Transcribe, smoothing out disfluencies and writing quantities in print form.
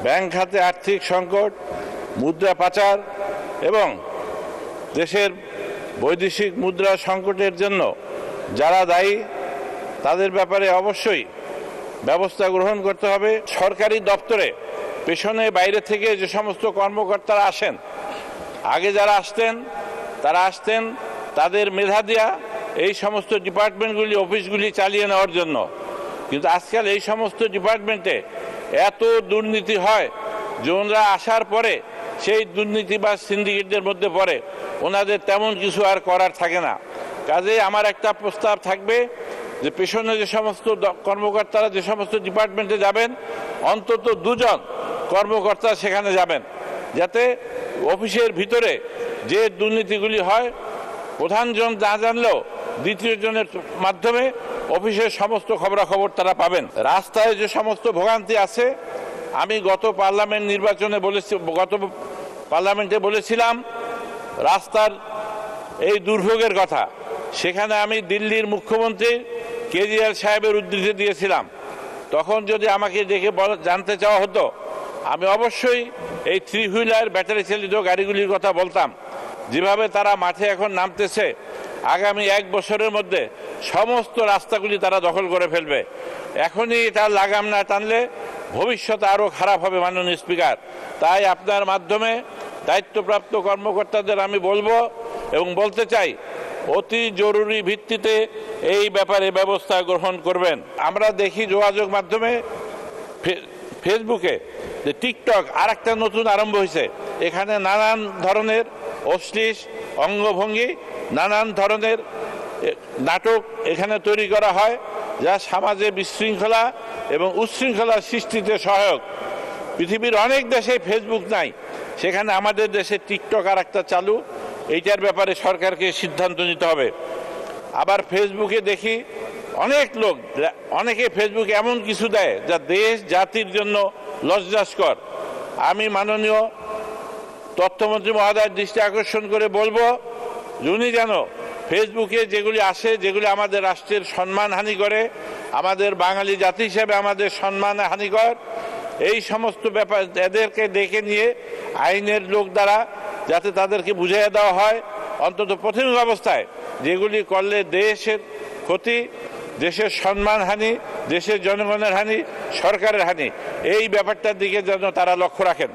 Bank খাতে আর্থিক সংকট, মুদ্রা পাচার এবং দেশের বৈদেশিক মুদ্রা সংকটের জন্য যারা দায়ী তাদের ব্যাপারে অবশ্যই ব্যবস্থা গ্রহণ করতে হবে। সরকারি দপ্তরে পেছনে বাইরে থেকে যে সমস্ত কর্মকর্তারা আসেন, আগে যারা আসতেন তারা আসতেন তাদের মেধা দিয়া এই সমস্ত ডিপার্টমেন্টগুলি অফিসগুলি চালিয়ে নেওয়ার জন্য, কিন্তু আজকাল এই সমস্ত ডিপার্টমেন্টে এত দুর্নীতি হয় যে ওনারা আসার পরে সেই দুর্নীতি বা সিন্ডিকেটদের মধ্যে পড়ে, ওনাদের তেমন কিছু আর করার থাকে না। কাজেই আমার একটা প্রস্তাব থাকবে যে পেছনে যে সমস্ত কর্মকর্তারা যে সমস্ত ডিপার্টমেন্টে যাবেন, অন্তত 2 জন কর্মকর্তা সেখানে যাবেন, যাতে অফিসের ভিতরে যে দুর্নীতিগুলি হয় প্রধানজন না জানলেও দ্বিতীয় জনের মাধ্যমে অফিসের সমস্ত খবরাখবর তারা পাবেন। রাস্তায় যে সমস্ত ভোগান্তি আছে, আমি গত পার্লামেন্টে বলেছিলাম রাস্তার এই দুর্ভোগের কথা। সেখানে আমি দিল্লির মুখ্যমন্ত্রী কেজরিওয়াল সাহেবের উদ্ধৃতি দিয়েছিলাম। তখন যদি আমাকে ডেকে জানতে চাওয়া হতো, আমি অবশ্যই এই 3 হুইলার ব্যাটারি চালিত গাড়িগুলির কথা বলতাম। যেভাবে তারা মাঠে এখন নামতেছে, আগামী 1 বছরের মধ্যে সমস্ত রাস্তাগুলি তারা দখল করে ফেলবে। এখনই তার লাগাম না টানলে ভবিষ্যতে আরও খারাপ হবে মাননীয় স্পিকার। তাই আপনার মাধ্যমে দায়িত্বপ্রাপ্ত কর্মকর্তাদের আমি বলবো এবং বলতে চাই, অতি জরুরি ভিত্তিতে এই ব্যাপারে ব্যবস্থা গ্রহণ করবেন। আমরা দেখি যোগাযোগ মাধ্যমে ফেসবুকে যে টিকটক আর একটা নতুন আরম্ভ হয়েছে, এখানে নানান ধরনের অশ্লীল অঙ্গভঙ্গি, নানান ধরনের নাটক এখানে তৈরি করা হয়, যা সমাজে বিশৃঙ্খলা এবং উচ্ছৃঙ্খলা সৃষ্টিতে সহায়ক। পৃথিবীর অনেক দেশে ফেসবুক নাই, সেখানে আমাদের দেশে টিকটক আর একটা চালু। এইটার ব্যাপারে সরকারকে সিদ্ধান্ত নিতে হবে। আবার ফেসবুকে দেখি অনেকে ফেসবুকে এমন কিছু দেয় যা দেশ জাতির জন্য লজ্জাস্কর। আমি মাননীয় তথ্যমন্ত্রী মহোদয়ের দৃষ্টি আকর্ষণ করে বলবো, উনি যেন ফেসবুকে যেগুলি আসে, যেগুলি আমাদের রাষ্ট্রের সম্মানহানি করে, আমাদের বাঙালি জাতি হিসেবে আমাদের সম্মানহানিকর, এই সমস্ত ব্যাপার এদেরকে ডেকে নিয়ে আইনের লোক দ্বারা যাতে তাদেরকে বুঝিয়ে দেওয়া হয়, অন্তত প্রাথমিক অবস্থায় যেগুলি করলে দেশের ক্ষতি, দেশের সম্মানহানি, দেশের জনগণের হানি, সরকারের হানি, এই ব্যাপারটার দিকে যেন তারা লক্ষ্য রাখেন।